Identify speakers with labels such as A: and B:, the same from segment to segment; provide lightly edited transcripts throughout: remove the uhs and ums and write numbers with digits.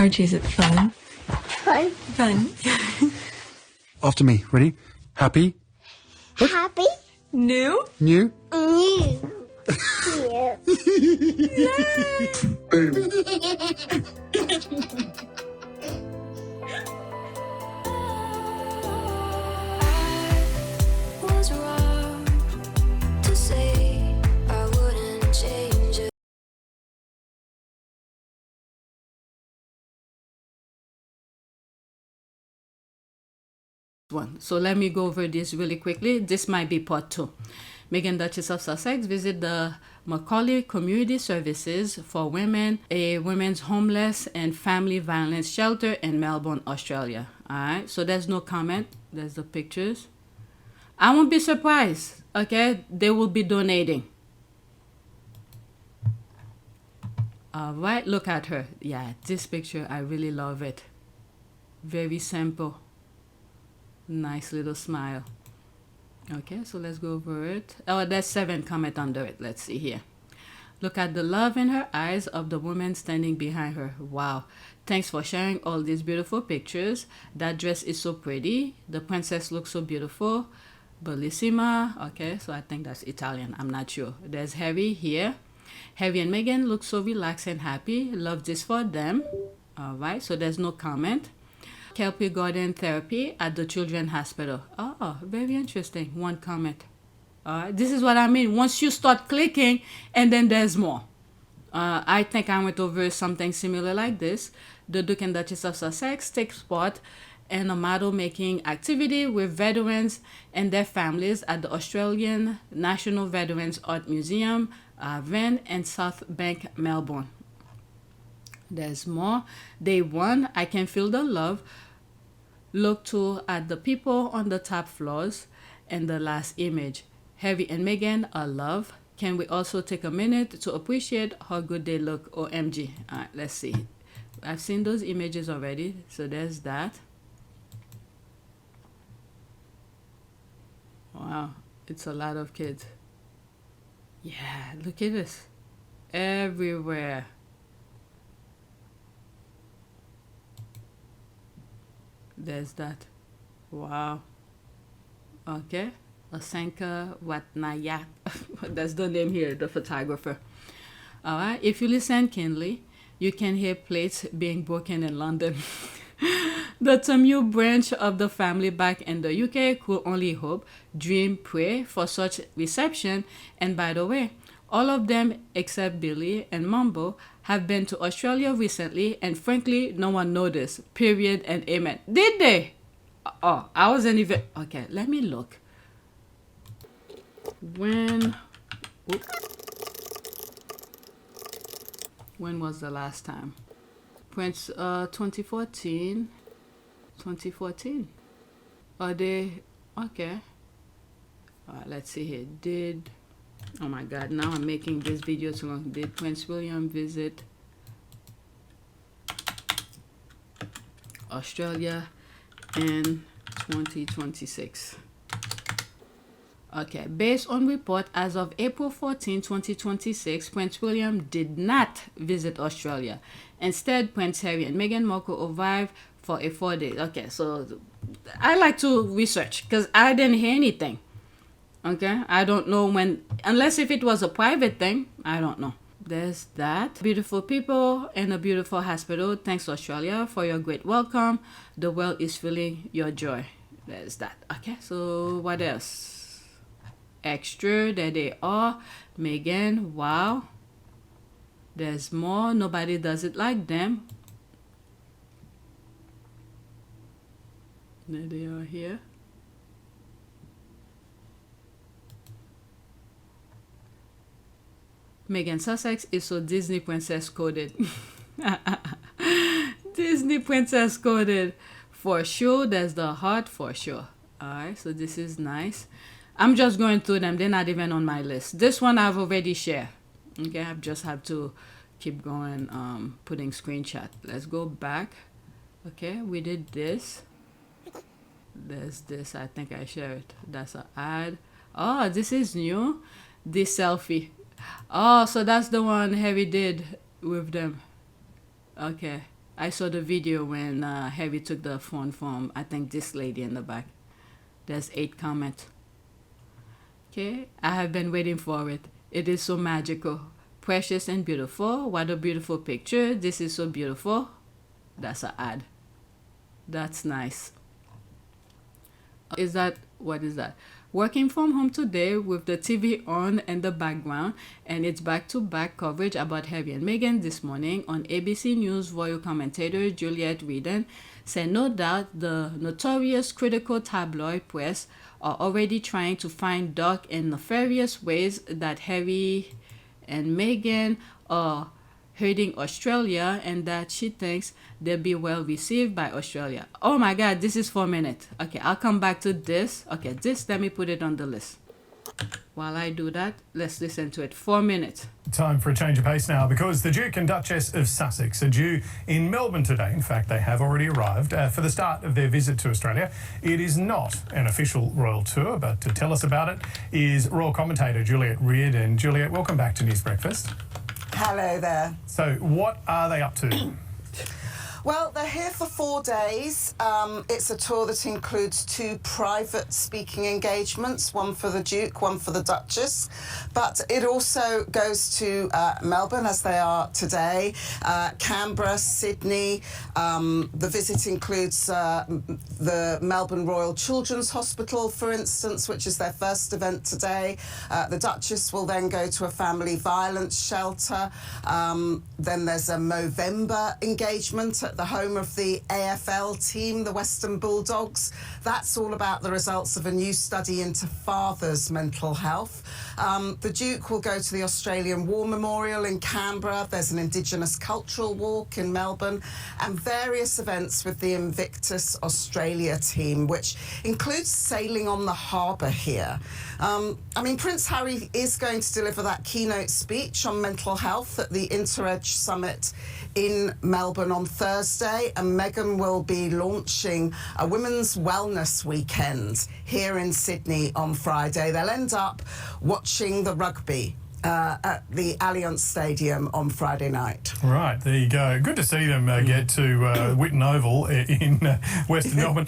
A: Archie, is it fun?
B: Fun.
A: Fun.
C: After me. Ready? Happy?
B: Happy.
A: New?
C: New?
B: New. Yeah.
D: Was wrong to say I wouldn't change it.
E: So let me go over this really quickly. This might be part 2. Meghan, Duchess of Sussex, visit the McAuley Community Services for Women, a women's homeless and family violence shelter in Melbourne, Australia. All right, so there's no comment. There's the pictures. I won't be surprised, okay? They will be donating. All right, look at her. Yeah, this picture, I really love it. Very simple. Nice little smile. Okay, so let's go over it. Oh, there's 7 comment under it. Let's see here. Look at the love in her eyes of the woman standing behind her. Wow. Thanks for sharing all these beautiful pictures. That dress is so pretty. The princess looks so beautiful. Bellissima. Okay, so I think that's Italian. I'm not sure. There's Harry here. Harry and Meghan look so relaxed and happy. Love this for them. All right, so there's no comment. Kelpie Garden Therapy at the Children's Hospital. Oh, very interesting. 1 comment. This is what I mean. Once you start clicking, and then there's more. I think I went over something similar like this. The Duke and Duchess of Sussex takes part in a model-making activity with veterans and their families at the Australian National Veterans Art Museum, Van and South Bank, Melbourne. There's more. Day 1, I can feel the love. Look to at the people on the top floors. And the last image. Harry and Meghan are love. Can we also take a minute to appreciate how good they look? OMG. All right, let's see. I've seen those images already. So there's that. Wow. It's a lot of kids. Yeah, look at this. Everywhere. There's that. Wow. Okay. Asanka Watnayat. That's the name here, the photographer. All right. If you listen keenly, you can hear plates being broken in London. The Tamu branch of the family back in the UK could only hope, dream, pray for such reception. And by the way, all of them except Billy and Mambo have been to Australia recently, and frankly, no one noticed. Period and amen. Did they? Oh, I wasn't even... Okay, let me look. When was the last time? Prince, 2014. 2014. Are they... Okay. Let's see here. Did... Oh my God, now I'm making this video too long. Did Prince William visit Australia in 2026? Okay, based on report as of April 14, 2026, Prince William did not visit Australia. Instead, Prince Harry and Meghan Markle arrived for a 4-day. Okay, so I like to research because I didn't hear anything. Okay, I don't know when, unless if it was a private thing, I don't know. There's that. Beautiful people in a beautiful hospital. Thanks, Australia, for your great welcome. The world is feeling your joy. There's that. Okay, so what else? Extra, there they are. Meghan, wow. There's more. Nobody does it like them. There they are here. Meghan Sussex is so Disney princess coded. Disney princess coded. For sure, there's the heart for sure. Alright, so this is nice. I'm just going through them. They're not even on my list. This one I've already shared. Okay, I just have to keep going, putting screenshot. Let's go back. Okay, we did this. There's this. I think I shared it. That's an ad. Oh, this is new. This selfie. Oh, so that's the one Harry did with them. Okay. I saw the video when Harry took the phone from, I think, this lady in the back. There's 8 comments. Okay, I have been waiting for it. It is so magical, precious and beautiful. What a beautiful picture. This is so beautiful. That's an ad. That's nice. What is that? Working from home today with the TV on in the background, and it's back-to-back coverage about Harry and Meghan this morning on ABC News. Royal commentator Juliet Redden said no doubt the notorious critical tabloid press are already trying to find dark and nefarious ways that Harry and Meghan are hurting Australia, and that she thinks they'll be well received by Australia. Oh my God, this is 4 minutes. Okay, I'll come back to this. Okay, this, let me put it on the list. While I do that, let's listen to it. 4 minutes.
A: Time for a change of pace now, because the Duke and Duchess of Sussex are due in Melbourne today. In fact, they have already arrived for the start of their visit to Australia. It is not an official royal tour, but to tell us about it is royal commentator Juliet Redden. Juliet, welcome back to News Breakfast.
F: Hello there.
A: So what are they up to?
F: Well, they're here for 4 days. It's a tour that includes 2 private speaking engagements, one for the Duke, one for the Duchess. But it also goes to Melbourne, as they are today, Canberra, Sydney. The visit includes the Melbourne Royal Children's Hospital, for instance, which is their first event today. The Duchess will then go to a family violence shelter. Then there's a Movember engagement at the home of the AFL team, the Western Bulldogs. That's all about the results of a new study into fathers' mental health. The Duke will go to the Australian War Memorial in Canberra. There's an Indigenous cultural walk in Melbourne, and various events with the Invictus Australia team, which includes sailing on the harbour here. Prince Harry is going to deliver that keynote speech on mental health at the Interreg Summit in Melbourne on Thursday, and Meghan will be launching a women's wellness weekend here in Sydney on Friday. They'll end up watching the rugby at the Allianz Stadium on Friday night.
A: Right, there you go. Good to see them get to Whitten Oval in Western Melbourne.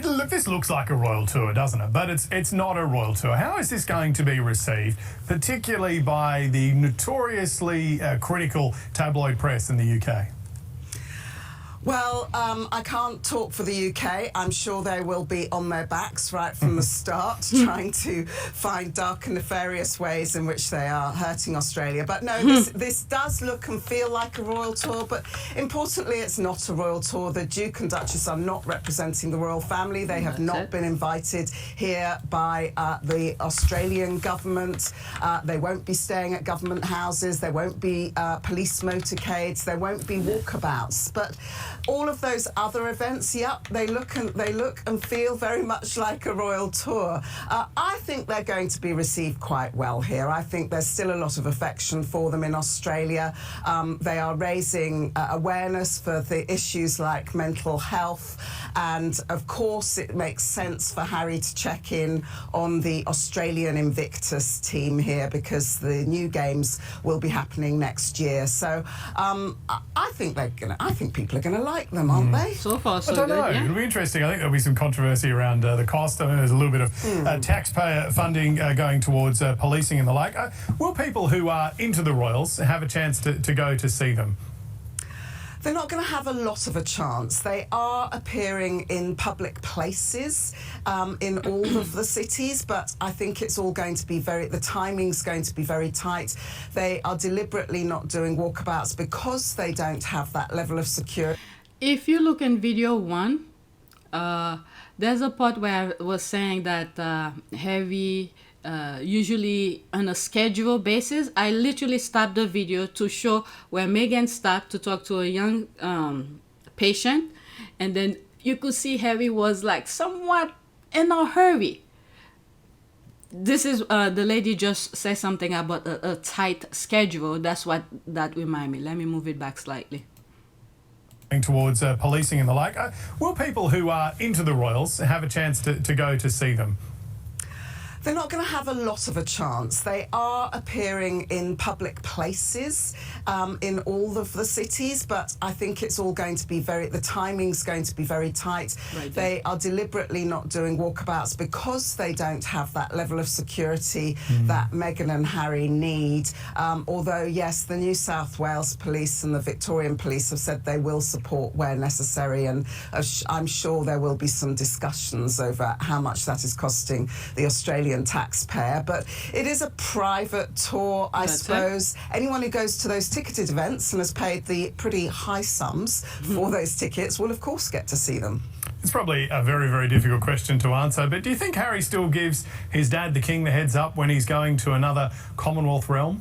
A: Look, this looks like a royal tour, doesn't it? But it's not a royal tour. How is this going to be received, particularly by the notoriously critical tabloid press in the UK?
F: Well, I can't talk for the UK. I'm sure they will be on their backs right from the start, trying to find dark and nefarious ways in which they are hurting Australia. But no, this does look and feel like a royal tour, but importantly, it's not a royal tour. The Duke and Duchess are not representing the royal family. They have not been invited here by the Australian government. They won't be staying at government houses. There won't be police motorcades. There won't be walkabouts. But all of those other events, yep, they look and feel very much like a royal tour. I think they're going to be received quite well here. I think there's still a lot of affection for them in Australia. They are raising awareness for the issues like mental health, and of course it makes sense for Harry to check in on the Australian Invictus team here, because the new games will be happening next year. So I think people are going to like them, aren't they?
E: So far, so
A: I don't
E: good.
A: know.
E: Yeah.
A: It'll be interesting. I think there'll be some controversy around the cost. I mean, there's a little bit of taxpayer funding going towards policing and the like. Will people who are into the royals have a chance to go to see them?
F: They're not going to have a lot of a chance. They are appearing in public places in all of the cities, but I think it's all going to be the timing's going to be very tight. They are deliberately not doing walkabouts because they don't have that level of security.
E: If you look in video 1, there's a part where I was saying that Harry usually on a schedule basis, I literally stopped the video to show where Meghan stopped to talk to a young patient, and then you could see Harry was like somewhat in a hurry. This is the lady just said something about a tight schedule. That's what that remind me. Let me move it back slightly.
A: Towards policing and the like. Will people who are into the royals have a chance to go to see them?
F: They're not going to have a lot of a chance. They are appearing in public places in all of the cities, but I think it's all going to be the timing's going to be very tight.
E: Right.
F: They are deliberately not doing walkabouts because they don't have that level of security that Meghan and Harry need. Although, yes, the New South Wales Police and the Victorian Police have said they will support where necessary, and I'm sure there will be some discussions over how much that is costing the Australian taxpayer. But it is a private tour, I suppose. Anyone who goes to those ticketed events and has paid the pretty high sums for those tickets will, of course, get to see them.
A: It's probably a very, very difficult question to answer, but do you think Harry still gives his dad, the king, the heads up when he's going to another Commonwealth realm?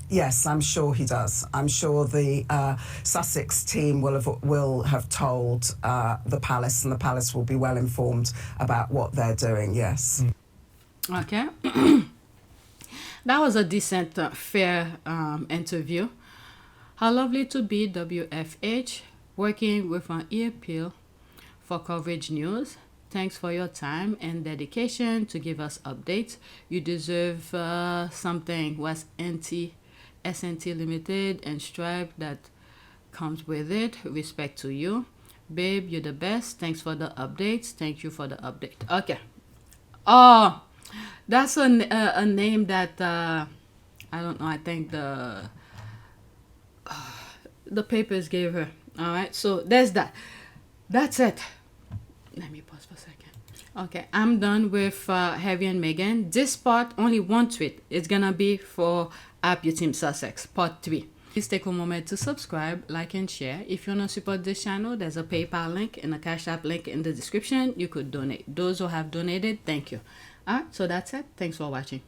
F: Yes, I'm sure he does. I'm sure the Sussex team will have told the palace, and the palace will be well informed about what they're doing, yes.
E: Okay. That was a decent, fair interview. How lovely to be WFH, working with an earpill for coverage news. Thanks for your time and dedication to give us updates. You deserve something. Was SNT Limited and stripe that comes with it. Respect to you. Babe, you're the best. Thanks for the updates. Thank you for the update. Okay. Oh, that's a name that, I don't know, I think the papers gave her. All right, so there's that. That's it. Let me pause for a second. Okay, I'm done with Harry and Meghan. This part, only one tweet. It's gonna be for App Your Team Sussex, part 3. Please take a moment to subscribe, like, and share. If you want to support this channel, there's a PayPal link and a Cash App link in the description. You could donate. Those who have donated, thank you. All right, so that's it. Thanks for watching.